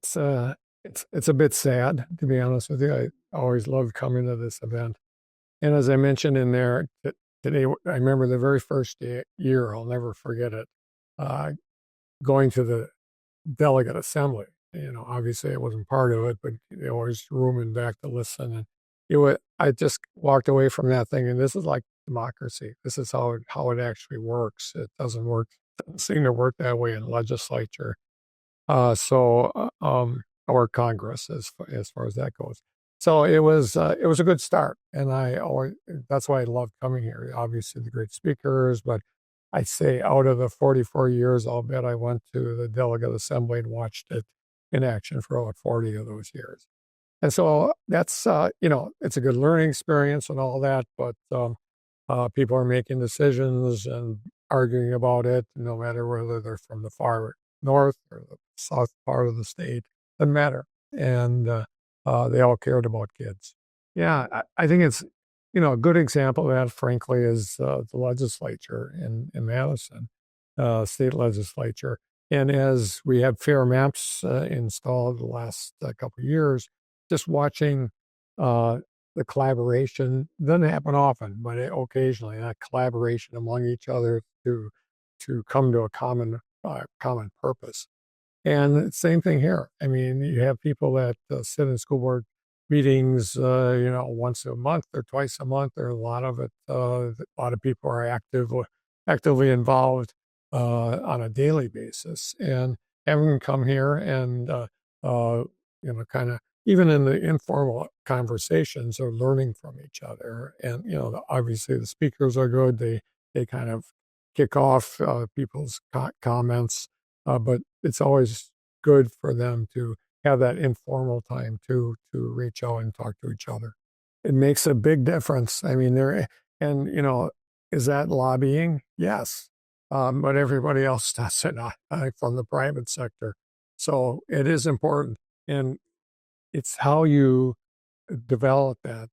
It's it's a bit sad, to be honest with you. I always loved coming to this event, and as I mentioned in there today, I remember the very first year. I'll never forget it. Uh, Going to the delegate assembly. Obviously I wasn't part of it, but they always rooming back to listen, and I just walked away from that thing, and this is like democracy. This is how it actually works. It doesn't seem to work that way in legislature. Or Congress as far as that goes. So it was a good start, and that's why I loved coming here. Obviously, the great speakers, but I'd say out of the 44 years, I'll bet I went to the delegate assembly and watched it in action for about 40 of those years. And so that's it's a good learning experience and all that, but people are making decisions and arguing about it, no matter whether they're from the far north or the south part of the state, doesn't matter. And they all cared about kids. Yeah, I think it's, a good example of that, frankly, is the legislature in Madison, state legislature. And as we have fair maps installed the last couple of years, just watching uh, the collaboration doesn't happen often, but occasionally that collaboration among each other to come to a common purpose. And same thing here. I mean, you have people that sit in school board meetings, once a month or twice a month. There are a lot of it. A lot of people are actively involved on a daily basis, and having them come here and kind of even in the informal conversations are learning from each other. And obviously the speakers are good. They kind of kick off people's comments, but it's always good for them to have that informal time to reach out and talk to each other. It makes a big difference. I mean, and is that lobbying? Yes, but everybody else does it from the private sector. So it is important, and it's how you develop that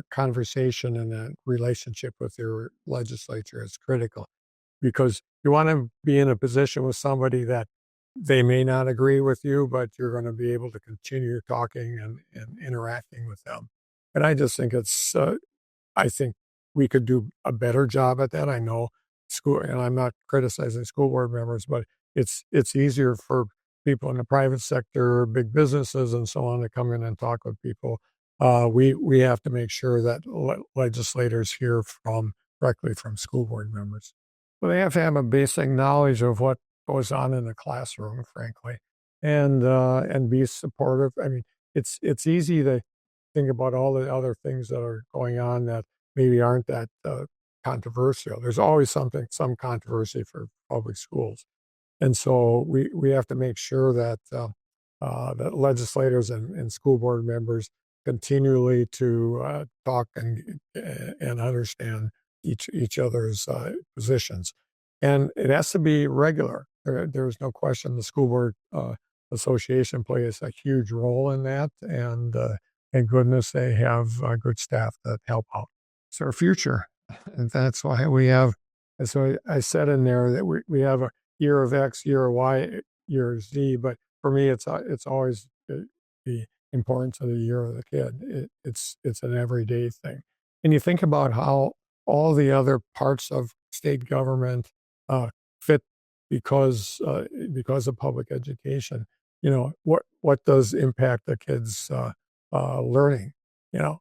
conversation and that relationship with your legislature is critical, because you want to be in a position with somebody that they may not agree with you, but you're going to be able to continue talking and interacting with them. And I just think I think we could do a better job at that. I know and I'm not criticizing school board members, but it's easier for people in the private sector, big businesses, and so on to come in and talk with people. We have to make sure that legislators hear directly from school board members. Well, they have to have a basic knowledge of what goes on in the classroom, frankly, and be supportive. I mean, it's easy to think about all the other things that are going on that maybe aren't that controversial. There's always some controversy for public schools, and so we have to make sure that that legislators and school board members continually to talk and understand each other's positions, and it has to be regular. There's no question the school board association plays a huge role in that, and goodness, they have good staff that help out. It's our future, and that's why we have. And so I said in there that we have a year of X, year of Y, year of Z, but for me, it's always the importance of the year of the kid. It's an everyday thing, and you think about how all the other parts of state government fit because of public education. What does impact the kids' learning?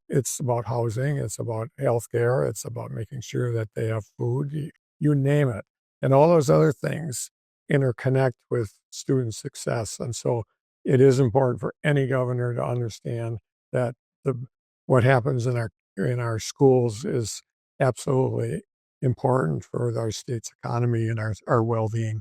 It's about housing, it's about healthcare, it's about making sure that they have food. You name it, and all those other things interconnect with student success. And so, it is important for any governor to understand that the what happens in our schools is absolutely important for our state's economy and our well-being.